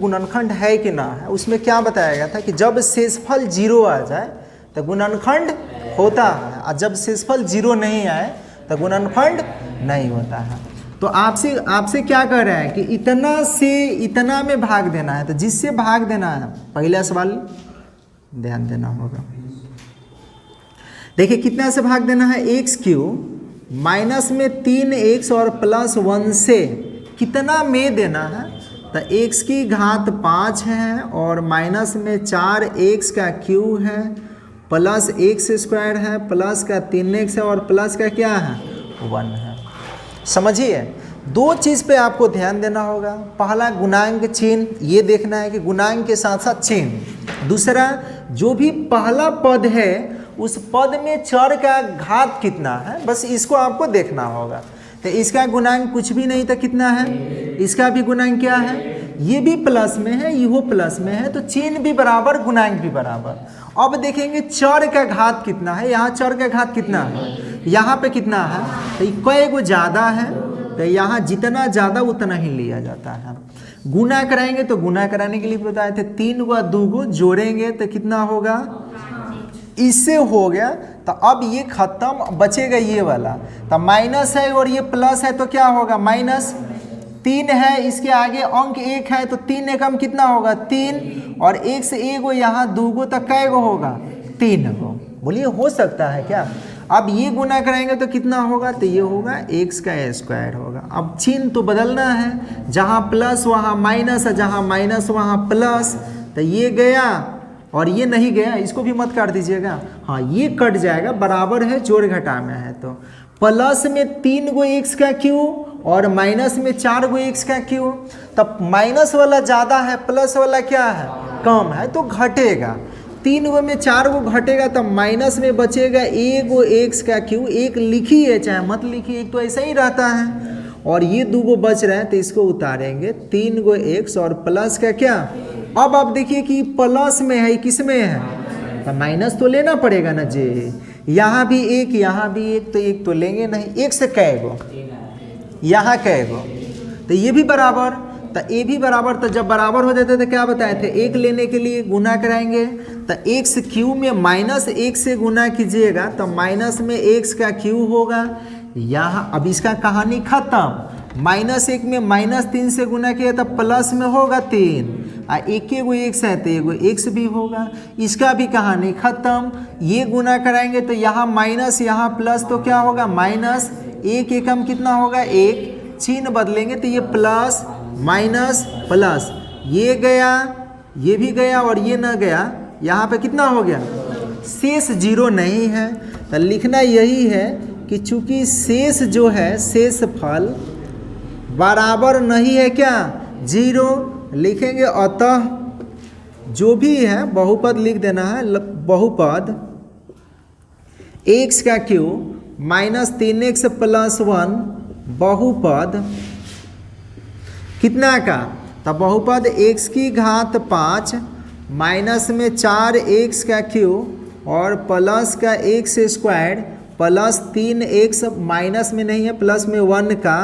गुणनखंड है कि ना है, उसमें क्या बताया गया था कि जब शेषफल 0 आ जाए तो गुणनखंड होता है, और जब शेषफल 0 नहीं आए तो गुणनखंड नहीं होता है। तो आपसे क्या कह रहे हैं कि इतना से इतना में भाग देना है, तो जिससे भाग देना है पहला सवाल ध्यान देना होगा। देखिए कितना से भाग देना है, x³ माइनस में 3x और प्लस 1 से कितना में देना है, तो x की घात 5 है और माइनस में 4x का क्यूब है प्लस x² है प्लस का 3x है और प्लस का क्या है 1 है। समझिए दो चीज़ पे आपको ध्यान देना होगा। पहला गुणांक चिन्ह, ये देखना है कि गुणांक के साथ साथ चिन्ह। दूसरा जो भी पहला पद है उस पद में चर का घात कितना है, बस इसको आपको देखना होगा। तो इसका गुणांक कुछ भी नहीं तो कितना है, इसका भी गुणांक क्या है, ये भी प्लस में है ये प्लस में है, तो चिन्ह भी बराबर गुणांक भी बराबर। अब देखेंगे चर का घात कितना है, यहाँ चर का घात कितना है, यहाँ पे कितना है, तो कई गो ज़्यादा है तो यहाँ जितना ज़्यादा उतना ही लिया जाता है। गुना कराएंगे तो गुना कराने के लिए बताए थे 3 व 2 को जोड़ेंगे तो कितना होगा, इससे हो गया। तो अब ये खत्म, बचेगा ये वाला, तो माइनस है और ये प्लस है तो क्या होगा -3 है, इसके आगे अंक 1 है तो 3 एकम कितना होगा 3, और 1 से 1 गो यहाँ 2 गो तक कै गो होगा 3 गो। बोलिए हो सकता है क्या। अब ये गुना कराएंगे तो कितना होगा, तो ये होगा x² होगा। अब चिन्ह तो बदलना है, जहाँ प्लस वहाँ माइनस है, जहाँ माइनस वहाँ प्लस, तो ये गया और ये नहीं गया, इसको भी मत काट दीजिएगा, हाँ ये कट जाएगा, बराबर है जोड़ घटा में है। तो प्लस में 3 गो x का क्यूब और माइनस में 4 गो x का क्यूब, तब माइनस वाला ज़्यादा है प्लस वाला क्या है कम है तो घटेगा। 3 गो में 4 गो घटेगा तो माइनस में बचेगा 1 गो x का क्यूब, एक लिखिए चाहे मत लिखिए, एक तो ऐसा ही रहता है, और ये 2 गो बच रहे हैं तो इसको उतारेंगे 3 गो x और प्लस का क्या। अब आप देखिए कि प्लस में है किस में है, तो माइनस तो लेना पड़ेगा ना जी, यहाँ भी 1 यहाँ भी 1, तो 1 तो लेंगे नहीं, 1 से कै गो यहाँ कै गो, तो ये भी बराबर, तो ये भी बराबर। तो जब बराबर हो जाते तो क्या बताए थे, 1 लेने के लिए गुना कराएंगे तो x³ में -1 से गुना कीजिएगा तो माइनस में x का क्यूब होगा यहाँ। अब इसका कहानी खत्म, -1 में -3 से गुना किया तो प्लस में होगा 3, और 1 गो x है तो 1 गो x भी होगा, इसका भी कहानी खत्म। ये गुना कराएंगे तो यहाँ माइनस यहाँ प्लस, तो क्या होगा -1 एकम कितना होगा 1, चिन्ह बदलेंगे तो ये प्लस माइनस प्लस, ये गया ये भी गया और ये ना गया, यहाँ पे कितना हो गया शेष 0 नहीं है। तो लिखना यही है कि चूंकि शेष जो है शेषफल बराबर नहीं है क्या 0, लिखेंगे अतः जो भी है बहुपद लिख देना है, बहुपद x का क्यूब -3x + 1 बहुपद कितना का, तो बहुपद x की घात 5 माइनस में 4x का क्यूब और प्लस का x² प्लस 3x माइनस में नहीं है प्लस में 1 का,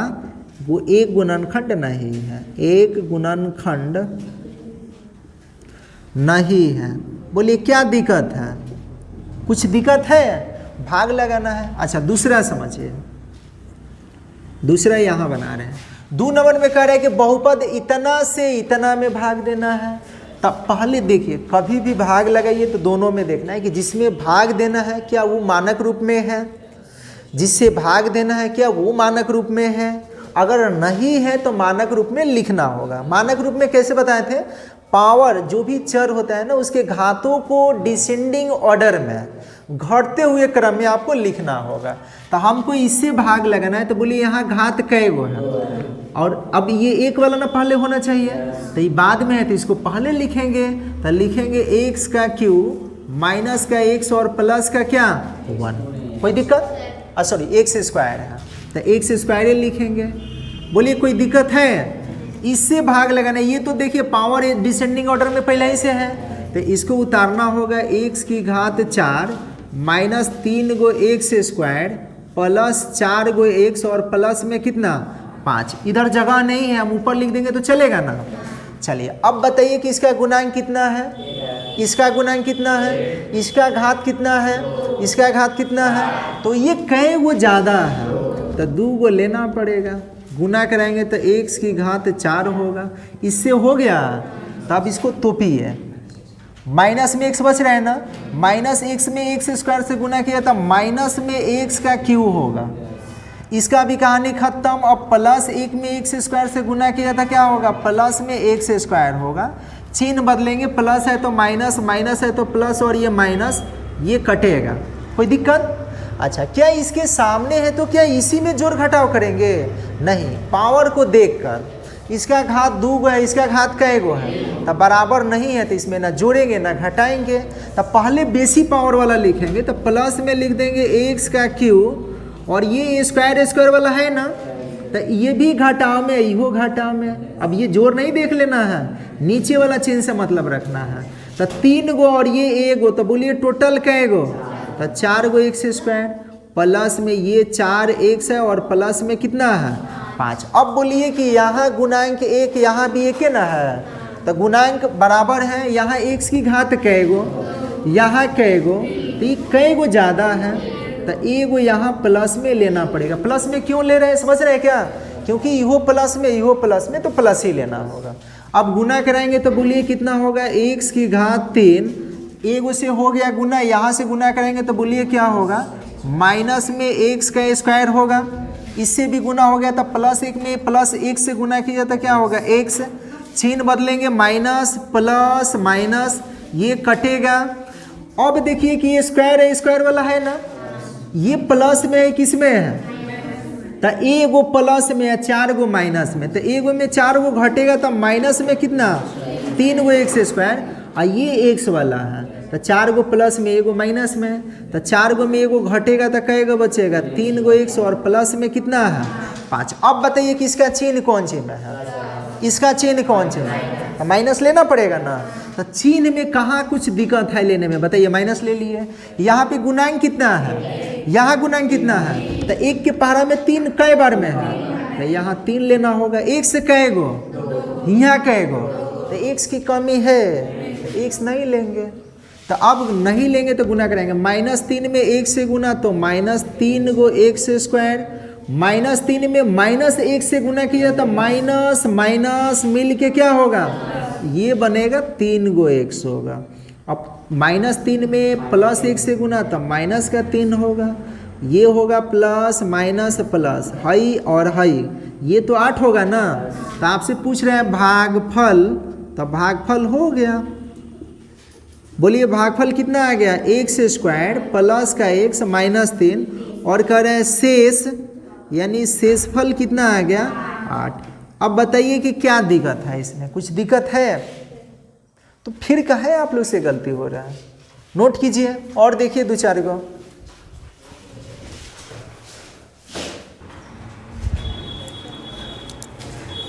वो एक गुणनखंड नहीं है, एक गुणनखंड नहीं है। बोलिए क्या दिक्कत है, कुछ दिक्कत है, भाग लगाना है। अच्छा दूसरा समझिए, दूसरा यहाँ बना रहे हैं 2 नंबर में कह रहे हैं कि बहुपद इतना से इतना में भाग देना है। तब पहले देखिए कभी भी भाग लगाइए तो दोनों में देखना है कि जिसमें भाग देना है क्या वो मानक रूप में है, जिससे भाग देना है क्या वो मानक रूप में है, अगर नहीं है तो मानक रूप में लिखना होगा। मानक रूप में कैसे बताए थे, पावर जो भी चर होता है ना उसके घातों को डिसेंडिंग ऑर्डर में घटते हुए क्रम में आपको लिखना होगा। तो हमको इससे भाग लगाना है तो बोलिए यहाँ घात कै गो है, और अब ये एक वाला ना पहले होना चाहिए, तो ये बाद में है तो इसको पहले लिखेंगे। तो लिखेंगे x का क्यूब माइनस का x और प्लस का क्या 1, कोई दिक्कत, सॉरी x² है तो x² लिखेंगे। बोलिए कोई दिक्कत है, इससे भाग लगाना है। ये तो देखिए पावर डिसेंडिंग ऑर्डर में पहले ही से है, तो इसको उतारना होगा x की घात 4 माइनस 3 गो x² प्लस 4 गो x और प्लस में कितना 5। इधर जगह नहीं है, हम ऊपर लिख देंगे तो चलेगा ना, चलिए अब बताइए कि इसका गुणांक कितना है, इसका गुणांक कितना है, इसका घात कितना है, इसका घात कितना है। तो ये कई गो ज़्यादा है तो 2 गो लेना पड़ेगा। गुना कराएंगे तो x की घात 4 होगा। इससे हो गया तो अब इसको तोपिए। माइनस में x बच रहा है ना, माइनस x में x स्क्वायर से गुना किया था, माइनस में x का क्यू होगा। इसका भी कहानी खत्म। अब प्लस 1 में x स्क्वायर से गुना किया था, क्या होगा, प्लस में x स्क्वायर होगा। चिन्ह बदलेंगे, प्लस है तो माइनस, माइनस है तो प्लस, और ये माइनस ये कटेगा। कोई दिक्कत? अच्छा, क्या इसके सामने है तो क्या इसी में जोड़ घटाव करेंगे? नहीं, पावर को देखकर। इसका घात 2 गो है, इसका घात कै गो है, तब बराबर नहीं है तो इसमें ना जोड़ेंगे ना घटाएंगे। तब पहले बेसी पावर वाला लिखेंगे तो प्लस में लिख देंगे x का क्यू, और ये स्क्वायर स्क्वायर वाला है ना, तो ये भी घटाव में, इहो घटाव में। अब ये जोड़ नहीं देख लेना है, नीचे वाला चिन्ह से मतलब रखना है। तो 3 गो और ये 1 गो, तो बोलिए टोटल कै गो, तो 4 गो x स्क्वायर, प्लस में ये 4x है और प्लस में कितना है 5। अब बोलिए कि यहाँ गुणांक 1, यहाँ भी 1 ना है, तो गुणांक बराबर है। यहाँ x की घात कै गो, यहाँ कै गो, तो ये कै गो ज़्यादा है, तो एगो यहाँ प्लस में लेना पड़ेगा। प्लस में क्यों ले रहे हैं, समझ रहे हैं क्या? क्योंकि इहो प्लस में, इहो प्लस में, तो प्लस ही लेना होगा। अब गुना कराएंगे तो बोलिए कितना होगा, x की घात 3, एगो से हो गया गुना, यहाँ से गुना करेंगे तो बोलिए क्या होगा, माइनस में x का स्क्वायर होगा। इससे भी गुना हो गया था, प्लस 1 में प्लस 1 से गुना किया था, क्या होगा x। चिन्ह बदलेंगे, माइनस प्लस माइनस, ये कटेगा। अब देखिए कि ये स्क्वायर है, स्क्वायर वाला है ना, ये प्लस में है, किस में है, तो एगो प्लस में है, 4 गो माइनस में, तो एगो में 4 गो घटेगा तो माइनस में कितना 3 गो x स्क्वायर, और ये x वाला है, तो 4 गो प्लस में, एगो माइनस में, तो 4 गो में एगो घटेगा तो कै गो बचेगा, 3 गो x, और प्लस में कितना है 5। अब बताइए कि इसका चिन्ह कौन चिन्ह है, इसका चिन्ह कौन चिन्ह है, तो माइनस लेना पड़ेगा ना। तो चिन्ह में कहाँ कुछ दिक्कत है लेने में, बताइए। माइनस ले लिए, यहाँ पे गुणांक कितना है, यहाँ गुणांक कितना है, तो 1 के पहाड़ा में 3 कै बार में है, तो यहाँ 3 लेना होगा। x कै गो, यहाँ कै गो, तो x की कमी है, तो x नहीं लेंगे। तो अब नहीं लेंगे तो गुना करेंगे, -3 में 1 से गुना तो -3 गो x स्क्वायर, -3 में -1 से गुना किया तो माइनस माइनस मिल के क्या होगा, ये बनेगा 3 गो x होगा। अब -3 में +1 से गुना तो माइनस का 3 होगा, ये होगा प्लस माइनस प्लस, हाई और हाई, ये तो 8 होगा ना। तो आपसे पूछ रहे हैं भागफल, तो भागफल हो गया। बोलिए भागफल कितना आ गया, x स्क्वायर प्लस का x -3, और कह रहे हैं शेष, यानी शेषफल कितना आ गया 8। अब बताइए कि क्या दिक्कत है इसमें, कुछ दिक्कत है तो फिर कहे आप लोग से गलती हो रहा है, नोट कीजिए और देखिए 2-4 गो।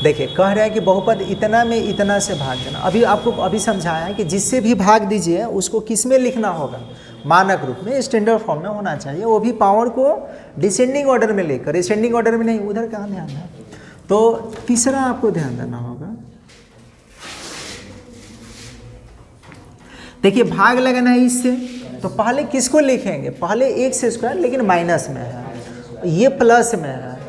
देखिए कह रहा है कि बहुपद इतना में इतना से भाग देना। अभी आपको अभी समझाया है कि जिससे भी भाग दीजिए उसको किस में लिखना होगा, मानक रूप में, स्टैंडर्ड फॉर्म में होना चाहिए, वो भी पावर को डिसेंडिंग ऑर्डर में लेकर, असेंडिंग ऑर्डर में नहीं। उधर कहाँ ध्यान है, तो तीसरा आपको ध्यान देना होगा। देखिए भाग लगाना है इससे, तो पहले किसको लिखेंगे, पहले x स्क्वायर, लेकिन माइनस में है, ये प्लस में है।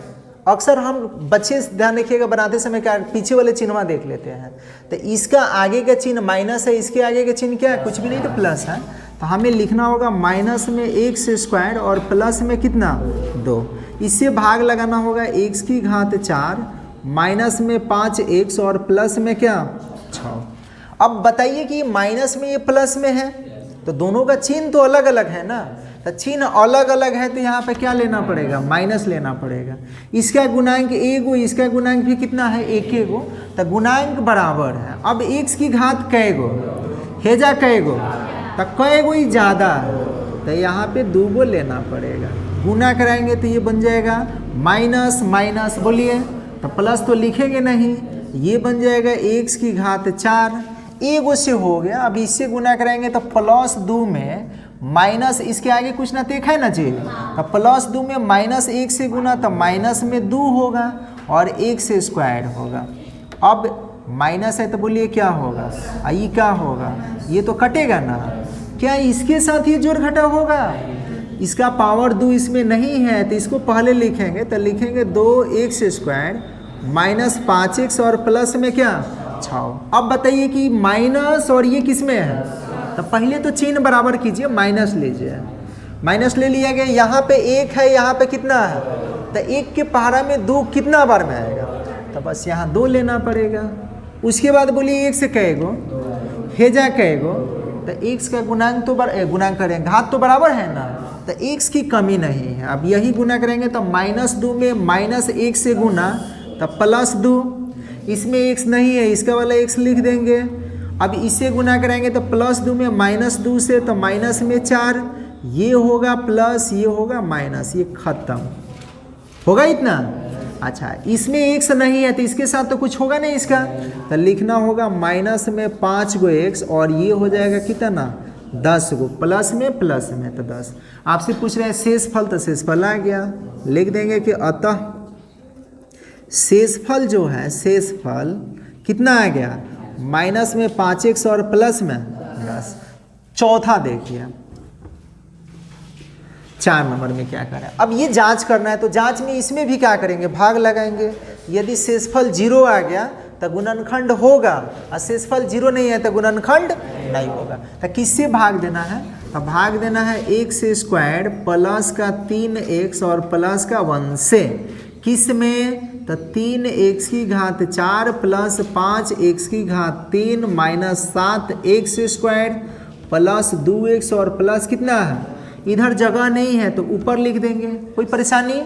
अक्सर हम बच्चे ध्यान रखिएगा बनाते समय क्या पीछे वाले चिन्ह देख लेते हैं, तो इसका आगे का चिन्ह माइनस है, इसके आगे का चिन्ह क्या है, कुछ भी नहीं तो प्लस है। तो हमें लिखना होगा माइनस में x स्क्वायर और प्लस में कितना 2, इससे भाग लगाना होगा x की घात 4, माइनस में 5x और प्लस में क्या 6। अब बताइए कि माइनस में ये प्लस में है, तो दोनों का चिन्ह तो अलग अलग है ना, तो चिन्ह अलग अलग है, तो यहाँ पे क्या लेना पड़ेगा, माइनस लेना पड़ेगा। इसका गुणांक एगो, इसका गुणांक भी कितना है 1 गो, तो गुणांक बराबर है। अब x की घात कै गो, हेजा कै गो, तो कै गो ही ज़्यादा है, तो यहाँ पे 2 गो लेना पड़ेगा। गुना कराएंगे तो ये बन जाएगा माइनस माइनस, बोलिए, तो प्लस तो लिखेंगे नहीं, ये बन जाएगा x की घात 4, एगो से हो गया। अब इससे गुना कराएंगे तो +2 में माइनस, इसके आगे कुछ ना देखा है ना जी, तो +2 में -1 से गुना तो माइनस में 2 होगा और x स्क्वायर होगा। अब माइनस है तो बोलिए क्या होगा, ये क्या होगा, ये तो कटेगा ना। क्या इसके साथ ये जोड़ घटा होगा? इसका पावर 2 इसमें नहीं है तो इसको पहले लिखेंगे, तो लिखेंगे 2x² माइनस 5x और प्लस में क्या 6। अब बताइए कि माइनस और ये किस में है, तो पहले तो चिन्ह बराबर कीजिए, माइनस लीजिए, माइनस ले लिया गया। यहाँ पे 1 है, यहाँ पे कितना है, तो 1 के पहाड़ा में 2 कितना बार में आएगा, तो बस यहाँ 2 लेना पड़ेगा। उसके बाद बोलिए 1 से कहेगो हेजा कहेगो, तो x का गुणांक तो गुणांक करेंगे, घात तो बराबर है ना, तो x की कमी नहीं है। अब यही गुना करेंगे तो -2 में -1 से गुना तो +2, इसमें x नहीं है, इसका वाला x लिख देंगे। अब इससे गुना करेंगे तो +2 में -2 से तो माइनस में 4, ये होगा प्लस, ये होगा माइनस, ये खत्म होगा इतना। अच्छा, इसमें x नहीं है तो इसके साथ तो कुछ होगा नहीं इसका, तो लिखना होगा माइनस में 5 गो x और ये हो जाएगा कितना 10 गो, प्लस में तो 10। आपसे पूछ रहे हैं शेषफल, तो शेषफल आ गया, लिख देंगे कि अतः शेषफल जो है, शेषफल कितना आ गया, माइनस में 5x और प्लस में 10। चौथा देखिए 4 नंबर में क्या करें, अब ये जांच करना है, तो जांच में इसमें भी क्या करेंगे, भाग लगाएंगे। यदि शेषफल 0 आ गया तो गुणनखंड होगा, और शेषफल 0 नहीं है तो गुणनखंड नहीं होगा। तो किससे भाग देना है, तो भाग देना है x² प्लस का 3x और प्लस का 1 से, किस में, तो 3x⁴ plus 5x⁻³ minus 7x² plus 2x और प्लस कितना है, इधर जगह नहीं है तो ऊपर लिख देंगे, कोई परेशानी।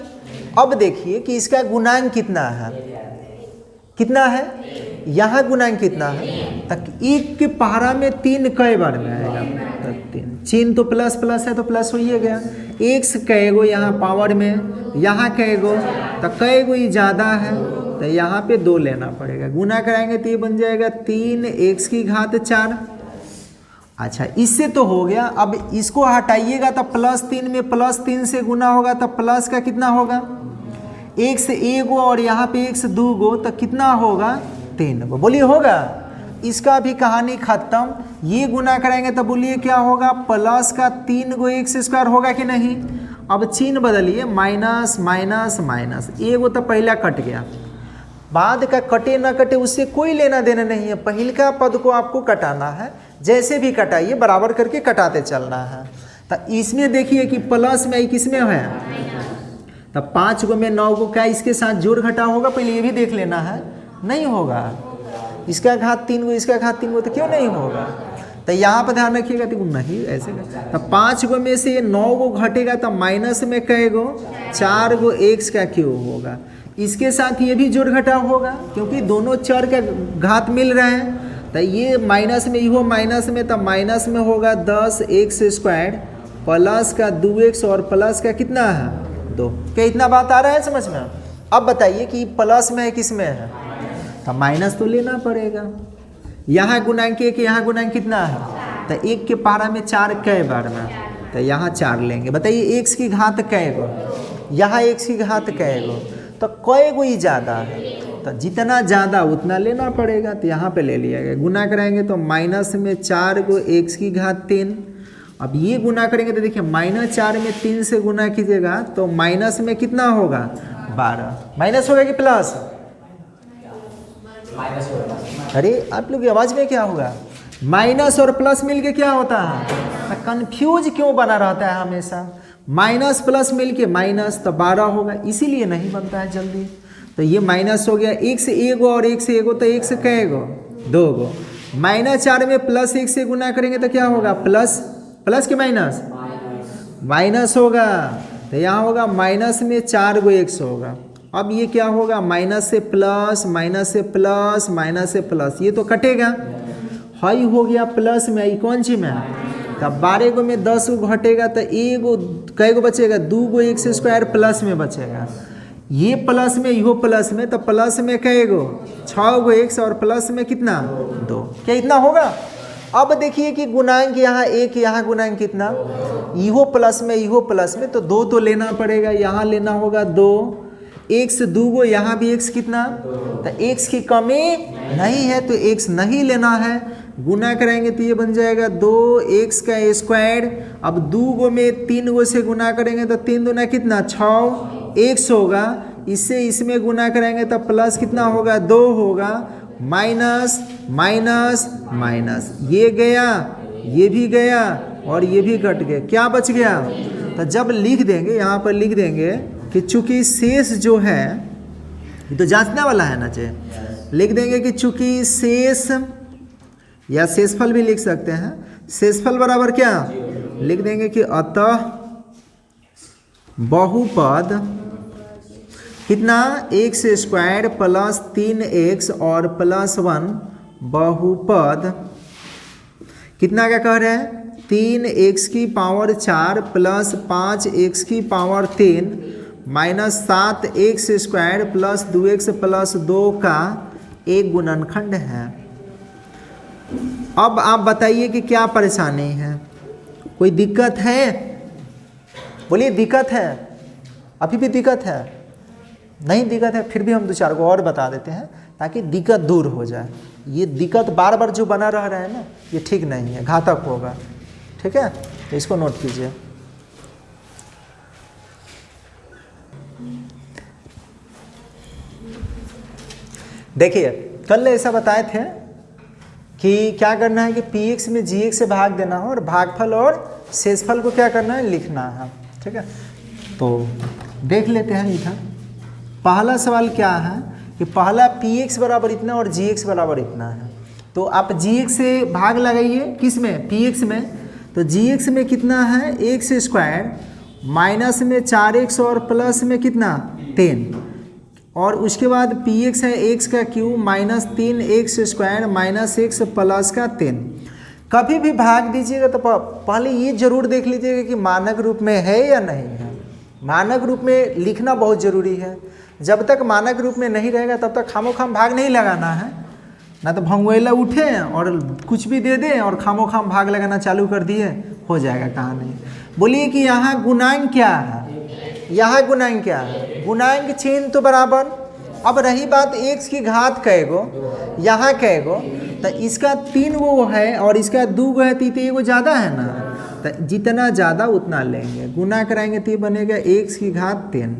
अब देखिए कि इसका गुणांक कितना है, कितना है, यहाँ गुणांक कितना है, तक 1 के पहाड़ा में 3 कई बार में आएगा, तो 3, चिन्ह तो प्लस प्लस है तो प्लस हो ही गया। x कएगो यहाँ पावर में, यहाँ कएगो, तो कएगो ये ज़्यादा है तो यहाँ पे 2 लेना पड़ेगा, गुना कराएंगे तो ये बन जाएगा 3x⁴। अच्छा, इससे तो हो गया। अब इसको हटाइएगा तो +3 में +3 से गुना होगा तो प्लस का कितना होगा, x 1 गो और यहाँ पे x 2 गो, तो कितना होगा 3 गो, बोलिए होगा। इसका भी कहानी खत्म। ये गुना करेंगे तो बोलिए क्या होगा, प्लस का 3 गो x² होगा कि नहीं। अब चिन्ह बदलिए, माइनस माइनस माइनस, एगो तो पहला कट गया, बाद का कटे ना कटे उससे कोई लेना देना नहीं है, पहले का पद को आपको कटाना है, जैसे भी कटाइए बराबर करके कटाते चलना है। तो इसमें देखिए कि प्लस में किस में है, तो 5 गो में 9 गो, क्या इसके साथ जोड़ घटा होगा, पहले ये भी देख लेना है, नहीं होगा। इसका घात 3 गो, इसका घात 3 गो, तो क्यों नहीं होगा, तो यहाँ पर ध्यान रखिएगा, तो नहीं ऐसे तो 5 गो में से 9 गो घटेगा तो माइनस में कई गो, 4 गो x³ होगा। इसके साथ ये भी जोड़ घटा होगा क्योंकि दोनों चर का घात मिल रहे हैं, तो ये माइनस में, इहो माइनस में, तो माइनस में होगा 10x² प्लस का 2x और प्लस का कितना है 2। क्या इतना बात आ रहा है समझ में। अब बताइए कि प्लस में है किस में है, तो माइनस तो लेना पड़ेगा। यहाँ गुणांक 1, यहाँ गुणांक कितना है, तो 1 के पहाड़ा में 4 कई बार में, तो यहाँ 4 लेंगे। बताइए x की घात कई गो, यहाँ x की घात कई गो, तो कई गो ही ज़्यादा है, तो जितना ज़्यादा उतना लेना पड़ेगा, तो यहाँ पे ले लिया गया। गुना कराएंगे तो माइनस में 4 गो x की घात 3। अब ये गुना करेंगे तो देखिए -4 में 3 से गुना कीजिएगा तो माइनस में कितना होगा 12, माइनस होगा कि प्लस, अरे आप लोग की आवाज़ में क्या होगा, माइनस और प्लस मिलके क्या होता है, कंफ्यूज क्यों बना रहता है हमेशा, माइनस प्लस मिलके माइनस, तो 12 होगा, इसीलिए नहीं बनता है जल्दी। तो ये माइनस हो गया, x 1 गो और x 1 गो, तो x कई गो 2 गो, -4 में प्लस 1 से गुना करेंगे तो क्या होगा, प्लस प्लस के माइनस माइनस होगा, तो यहाँ होगा माइनस में 4 गो x होगा। अब ये क्या होगा, माइनस से प्लस, माइनस से प्लस, माइनस से प्लस, ये तो कटेगा, हाई हो गया प्लस में, ये कौन सी में, तब 12 गो में 10 गो घटेगा तो 1 गो कई गो बचेगा, 2 गो x² प्लस में बचेगा, ये प्लस में, यो प्लस में, तो प्लस में कई गो 6 गो x और प्लस में कितना 2, क्या इतना होगा। अब देखिए कि गुणांक यहाँ 1, यहाँ गुणांक कितना, इहो प्लस में, इहो प्लस में, तो 2 तो लेना पड़ेगा, यहाँ लेना होगा 2, x दू गो, यहाँ भी x कितना, तो x की कमी नहीं है तो x नहीं लेना है। गुना करेंगे तो ये बन जाएगा 2x का स्क्वायर। अब दू गो में 3 गो से गुना करेंगे तो 3 दूना कितना 6x होगा। इससे इसमें गुना करेंगे तो प्लस कितना होगा 2 होगा, माइनस माइनस माइनस, ये गया ये भी गया और ये भी कट गया, क्या बच गया। तो जब लिख देंगे यहाँ पर लिख देंगे कि चूंकि शेष जो है, ये तो जांचने वाला है ना, चाहिए लिख देंगे कि चूंकि शेष या शेषफल भी लिख सकते हैं, शेषफल बराबर क्या लिख देंगे कि अतः बहुपद कितना x स्क्वायर प्लस 3x और प्लस 1 बहुपद कितना क्या कह रहे हैं 3x की पावर 4 प्लस 5x की power 3 minus 7x square plus 2x plus 2 का एक गुणनखंड है। अब आप बताइए कि क्या परेशानी है, कोई दिक्कत है, बोलिए दिक्कत है, अभी भी दिक्कत है, नहीं दिक्कत है फिर भी हम 2-4 को और बता देते हैं ताकि दिक्कत दूर हो जाए। ये दिक्कत बार बार जो बना रह रहा है ना, ये ठीक नहीं है, घातक होगा, ठीक है, तो इसको नोट कीजिए। देखिए कल ऐसा बताए थे कि क्या करना है कि px में gx से भाग देना हो और भागफल और शेषफल को क्या करना है लिखना है, ठीक है। तो देख लेते हैं इधर पहला सवाल क्या है कि पहला px बराबर इतना और gx बराबर इतना है। तो आप gx से भाग लगाइए किस में, px में, तो gx में कितना है x स्क्वायर माइनस में 4x और प्लस में कितना 10 और उसके बाद px है x का cube minus 3x square minus x plus का 10। कभी भी भाग दीजिएगा तो पहले ये जरूर देख लीजिएगा कि मानक रूप में है या नहीं है। मानक रूप में लिखना बहुत ज़रूरी है, जब तक मानक रूप में नहीं रहेगा तब तक खामोखाम भाग नहीं लगाना है, ना तो भंगुएला उठे और कुछ भी दे दें और खामोखाम भाग लगाना चालू कर दिए, हो जाएगा कहानी। बोलिए कि यहाँ गुणांक क्या है, यहाँ गुणांक क्या है, गुणांक चिन्ह तो बराबर। अब रही बात x की घात कैगो, यहाँ कैगो, तो इसका 3 गो है और इसका 2 गो है तो एगो ज़्यादा है ना, तो जितना ज़्यादा उतना लेंगे, गुना कराएंगे तो ये बनेगा x की घात 10।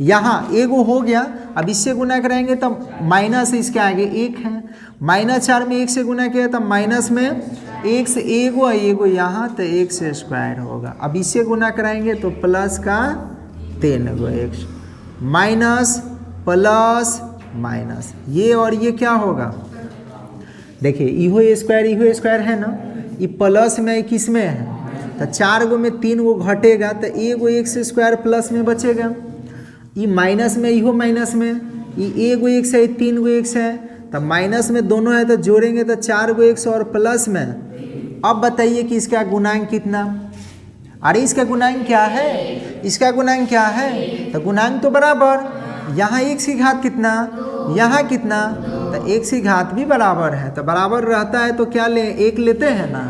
यहाँ एगो हो गया, अब इससे गुना कराएंगे तो माइनस इसके आगे 1 है, -4 में 1 से गुना किया तो माइनस में x एगो एगो यहाँ तो x स्क्वायर होगा। अब इससे गुना कराएंगे तो प्लस का 3 गो x माइनस प्लस माइनस, ये और ये क्या होगा, देखिए इहो स्क्वायर है ना, ये प्लस में किस में है, तो 4 गो में 3 गो घटेगा तो एगो x स्क्वायर प्लस में बचेगा, ये माइनस में इहो माइनस में, ये एगो x है 3 गो x है, तो माइनस में दोनों है तो जोड़ेंगे तो 4 गो x और प्लस में। अब बताइए कि इसका गुणांक कितना, अरे इसका गुणांक क्या है, इसका गुणांक क्या है, तो गुणांक तो बराबर, यहाँ x की घात कितना, यहाँ कितना, तो x की घात भी बराबर है, तो बराबर रहता है तो क्या ले 1 लेते हैं ना।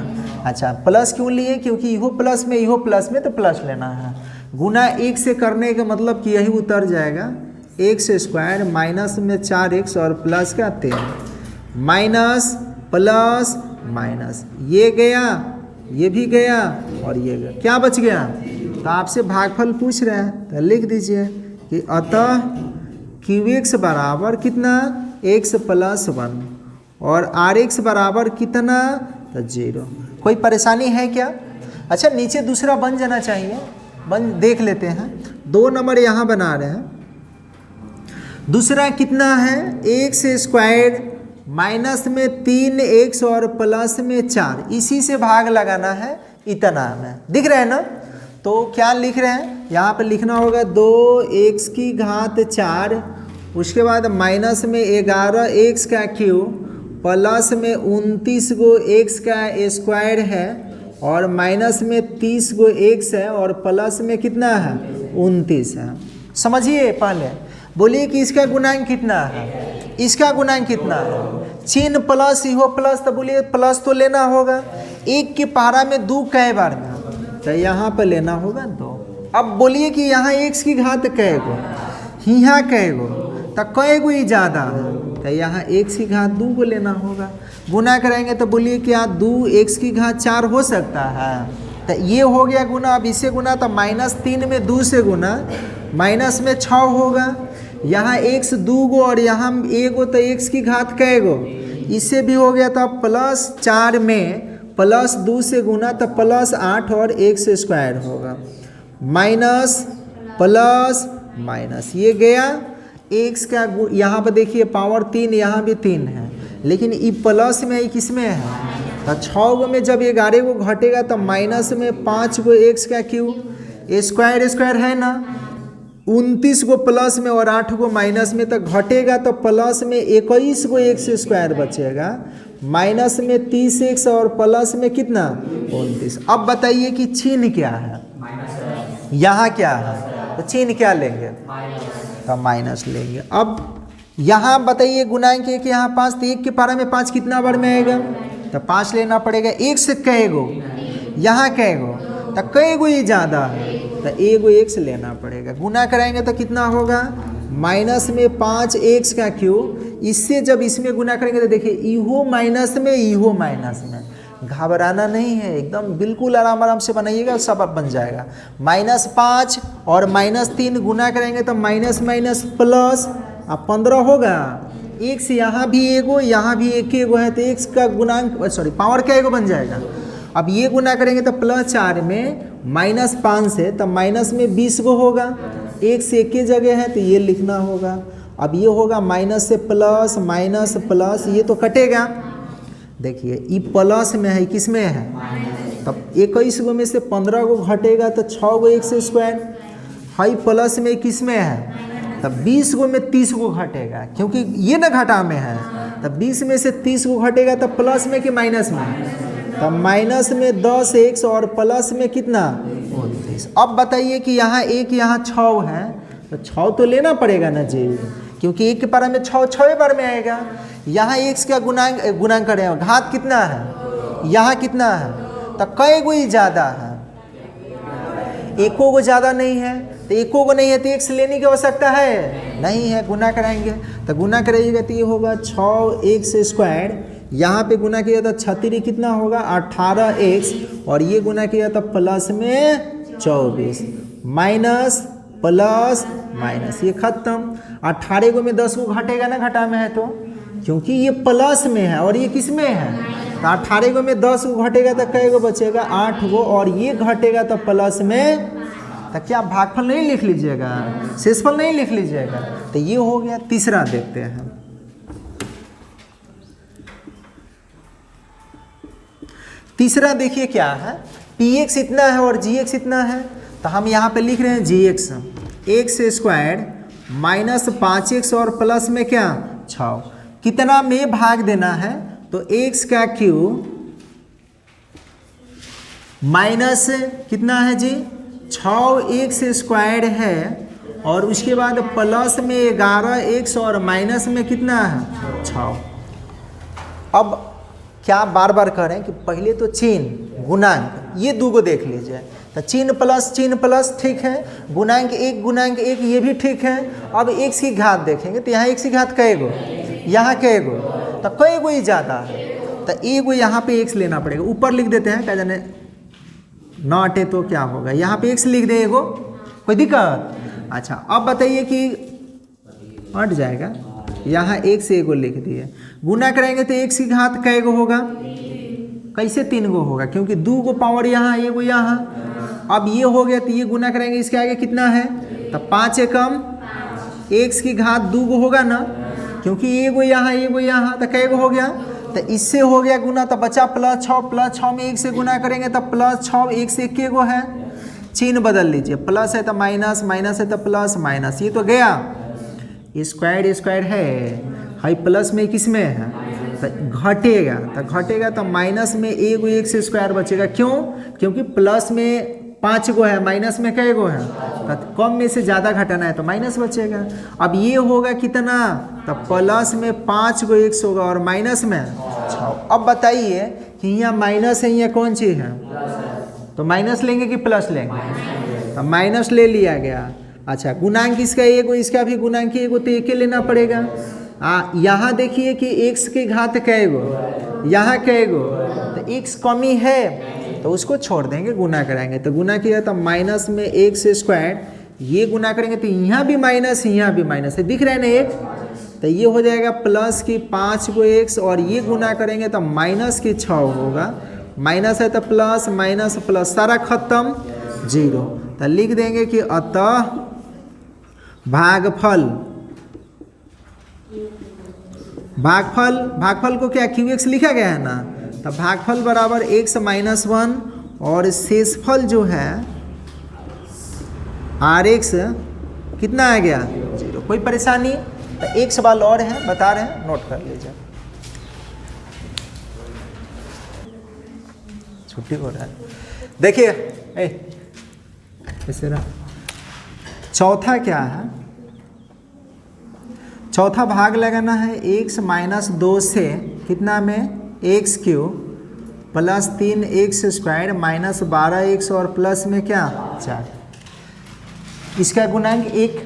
अच्छा प्लस क्यों लिए, क्योंकि इहो प्लस में तो प्लस लेना है। गुना 1 से करने का मतलब कि यही उतर जाएगा x स्क्वायर माइनस में 4x और प्लस का 3 माइनस प्लस माइनस, ये गया ये भी गया और ये गया, क्या बच गया, तो आपसे भागफल पूछ रहे हैं तो लिख दीजिए कि अतः qx बराबर कितना x प्लस 1 और rx बराबर कितना, तो 0। कोई परेशानी है क्या। अच्छा नीचे दूसरा बन जाना चाहिए, बन देख लेते हैं, 2 नंबर यहाँ बना रहे हैं। दूसरा कितना है x स्क्वायर माइनस में 3x और प्लस में 4, इसी से भाग लगाना है, इतना में दिख रहा है ना। तो क्या लिख रहे हैं, यहाँ पे लिखना होगा 2x की घात 4, उसके बाद माइनस में 11x का क्यूब प्लस में 29 गो x का स्क्वायर है और माइनस में 30 गो x है और प्लस में कितना है 29 है। समझिए पहले, बोलिए कि इसका गुणांक कितना है, इसका गुणांक कितना है, चिन्ह प्लस इहो प्लस, तो बोलिए प्लस तो लेना होगा, 1 के पहाड़ा में 2 कै बार में, तो यहाँ पर लेना होगा 2। अब बोलिए कि यहाँ x की घात कै गो, यहाँ कै गो, तो कै गो ही ज़्यादा है, तो यहाँ x की घात 2 को लेना होगा। गुना करेंगे तो बोलिए क्या 2x की घात 4 हो सकता है, तो ये हो गया गुना। अब इसे गुना तो -3 में 2 से गुना, माइनस में 6 होगा। यहाँ x 2 गो और यहाँ 1 गो, तो x की घात कै गो, इससे भी हो गया। तो +4 में +2 से गुना तो +8 और x स्क्वायर होगा, माइनस प्लस माइनस, ये गया x का। यहाँ पर देखिए पावर 3, यहाँ भी 3 है, लेकिन ये प्लस में ही किस में है, तो 6 गो में जब 11 गो घटेगा तो माइनस में 5 गो x का क्यूब, स्क्वायर स्क्वायर है ना, 29 गो प्लस में और 8 गो माइनस में, तो घटेगा तो प्लस में 21 गो x स्क्वायर बचेगा, माइनस में 30x और प्लस में कितना 29। अब बताइए कि चिन्ह क्या है, यहाँ क्या है, तो चिन्ह क्या लेंगे, तो माइनस लेंगे। अब यहाँ बताइए गुणांक एक यहाँ 5, तो 1 के पारा में 5 कितना बार में आएगा, तो 5 लेना पड़ेगा। 1 से कै गो, यहाँ कै गो, तो कै गो ही ज़्यादा है, तो 1 गो x लेना पड़ेगा। गुना कराएंगे तो कितना होगा, माइनस में 5x का क्यूब, इससे जब इसमें गुना करेंगे तो देखिए इहो माइनस में इहो माइनस में, घबराना नहीं है, एकदम बिल्कुल आराम आराम से बनाइएगा, सब अब बन जाएगा। -5 और -3 गुना करेंगे तो माइनस माइनस प्लस, अब 15 होगा। x यहाँ भी एगो, यहाँ भी एक एगो है, तो x का गुणांक सॉरी पावर क्या एगो बन जाएगा। अब ये गुना करेंगे तो +4 में -5 से, तो माइनस में 20 गो होगा, x एक ही जगह है तो ये लिखना होगा। अब ये होगा माइनस से प्लस, माइनस प्लस, ये तो कटेगा। देखिए ये प्लस में है, किस में है, तब 21 गो में से 15 गो घटेगा तो 6 गो x स्क्वायर, हाई प्लस में किस में है, तब 20 गो में 30 गो घटेगा, क्योंकि ये ना घटा में है, तब 20 में से 30 गो घटेगा तब प्लस में कि माइनस में, तब माइनस में 10x और प्लस में कितना 29। अब बताइए कि यहाँ एक यहाँ 6 है, तो 6 तो लेना पड़ेगा ना जी, क्योंकि 1 के पारा में 6 बार में आएगा। यहाँ x का गुणांक करें, घात कितना है, यहाँ कितना है, तो कै गो ही ज़्यादा है, एको गो ज़्यादा नहीं है, तो एको गो नहीं है तो x लेने की आवश्यकता है नहीं है। गुना कराएंगे तो गुना कराइएगा तो ये होगा 6x स्क्वायर, यहाँ पे गुना किया तो 36 कितना होगा 18x, और ये गुना किया तो प्लस में 24, माइनस प्लस माइनस, ये खत्म। 18 गो में 10 गो घटेगा ना, घटा में है तो, क्योंकि ये प्लस में है और ये किस में है, तो 18 गो में 10 गो घटेगा तो कै गो बचेगा 8 गो, और ये घटेगा तो प्लस में, तो क्या भागफल नहीं लिख लीजिएगा, शेषफल नहीं लिख लीजिएगा, तो ये हो गया। तीसरा देखते हैं, तीसरा देखिए क्या है, px इतना है और gx इतना है, तो हम यहाँ पे लिख रहे हैं gx, x square minus 5x और प्लस में क्या 6, कितना में भाग देना है, तो x का क्यूब माइनस कितना है जी 6x स्क्वायर है, और उसके बाद प्लस में 11x और माइनस में कितना है 6। अब क्या बार बार कह रहे हैं कि पहले तो चिन्ह गुणांक ये दो को देख लीजिए, तो चिन्ह प्लस ठीक है, गुणांक एक ये भी ठीक है। अब x की घात देखेंगे तो यहाँ x की घात कै गो, यहाँ कै गो, तो कै गो ही ज़्यादा है, तो एगो यहाँ पे x लेना पड़ेगा। ऊपर लिख देते हैं, क्या जाने ना अटे तो क्या होगा, यहाँ पे x लिख दे एगो, कोई दिक्कत। अच्छा अब बताइए कि अट जाएगा, यहाँ x एगो लिख दिए, गुना करेंगे तो x की घात कै गो होगा, कैसे 3 गो होगा, क्योंकि 2 गो पावर यहाँ एगो यहाँ। अब ये हो गया तो ये गुना करेंगे, इसके आगे कितना है, तो 5 एकम x की घात 2 गो होगा ना, क्योंकि एगो यहाँ, तो कै गो हो गया, तो इससे हो गया गुना, तो बचा +6 में 1 से गुना करेंगे तो +6, 1 से 1 गो है, चिन्ह बदल लीजिए, प्लस है तो माइनस, माइनस है तो प्लस, माइनस, ये तो गया। स्क्वायर है, हाई प्लस में किस में है, तो घटेगा तो माइनस में एगो x स्क्वायर बचेगा, क्यों, क्योंकि प्लस में 5 गो है, माइनस में कै गो है, तो कम में से ज़्यादा घटाना है तो माइनस बचेगा। अब ये होगा कितना, तो प्लस में 5 गो x होगा और माइनस में 6। अब बताइए कि यहाँ माइनस है, यहाँ कौन चीज़ है, तो माइनस लेंगे कि प्लस लेंगे, तो माइनस ले लिया गया। अच्छा गुणांक इसका एक, इसका भी गुणांक एक, तो एक लेना पड़ेगा। यहाँ देखिए कि x की घात कै गो, यहाँ कै गो, तो x कमी है तो उसको छोड़ देंगे, गुना कराएंगे। तो गुना किया तो माइनस में एक्स स्क्वायर, ये गुना करेंगे तो यहाँ भी माइनस, यहाँ भी माइनस है, दिख रहा है ना एक, तो ये हो जाएगा प्लस की 5 गो x, और ये गुना करेंगे तो माइनस की 6 होगा, माइनस है तो प्लस, माइनस प्लस सारा खत्म, 0। तो लिख देंगे कि अतः भागफल, भागफल को क्या qx लिखा गया है ना, तो भागफल बराबर x माइनस 1, और शेषफल जो है rx कितना आ गया, 0। कोई परेशानी? तो एक सवाल और है, बता रहे हैं, नोट कर लीजिए। छुट्टी हो रहा है, देखिए ऐसे रहा। चौथा क्या है, चौथा भाग लगाना है x माइनस 2 से कितना में, x cube plus 3x square minus 12x और प्लस में क्या 4। इसका गुणांक 1,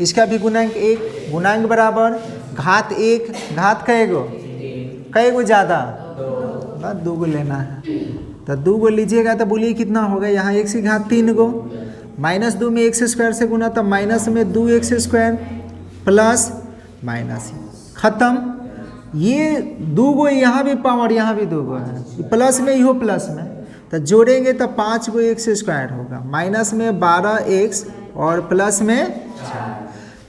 इसका भी गुणांक 1, गुणांक बराबर घात 1, घात कै गो ज़्यादा, बस 2 गो लेना है। तो 2 गो लीजिएगा तो बोलिए कितना होगा, यहाँ x की घात 3 गो, माइनस 2 में x स्क्वायर से गुना, तो माइनस में 2x स्क्वायर प्लस माइनस, खत्म। ये 2 गो यहाँ भी पावर, यहाँ भी 2 गो है, प्लस में इहो प्लस में, तो जोड़ेंगे तो 5 गो x स्क्वायर होगा, माइनस में 12x और प्लस में 4।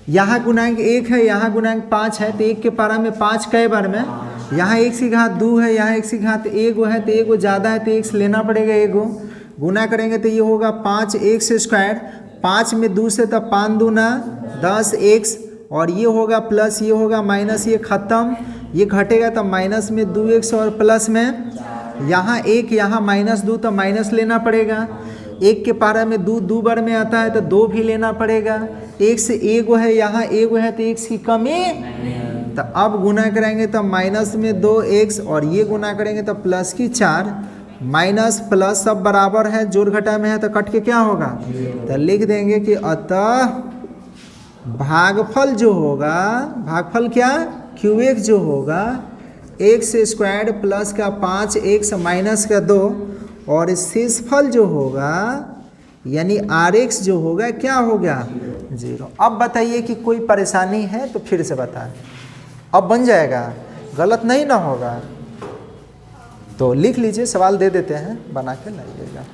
यहाँ गुणांक 1 है, यहाँ गुणांक 5 है, तो 1 के पारा में 5 कई बार में, यहाँ x की घात 2 है, यहाँ x की घात 1 है, तो 1 ज़्यादा है तो x लेना पड़ेगा, 1 गुना करेंगे तो ये होगा 5x स्क्वायर, 5 में 2 से तो 5 दूना 10x, और ये होगा प्लस, ये होगा माइनस, ये खत्म, ये घटेगा तो माइनस में 2x और प्लस में यहाँ 1, यहाँ माइनस 2 तो माइनस लेना पड़ेगा, 1 के पारा में 2 बार में आता है तो 2 भी लेना पड़ेगा, x 1 है, यहाँ 1 है तो x की कमी, तो अब गुना करेंगे तो माइनस में 2x, और ये गुना करेंगे तो प्लस की 4, माइनस प्लस सब बराबर है, जोड़ घटा में है तो कट के क्या होगा, तो लिख देंगे कि अतः भागफल जो होगा, भागफल क्या qx जो होगा x स्क्वायर प्लस का 5x माइनस का 2, और शेषफल जो होगा यानी rx जो होगा क्या हो गया, 0। अब बताइए कि कोई परेशानी है तो फिर से बताएं, अब बन जाएगा, गलत नहीं ना होगा। तो लिख लीजिए, सवाल दे देते हैं, बना के लाइएगा।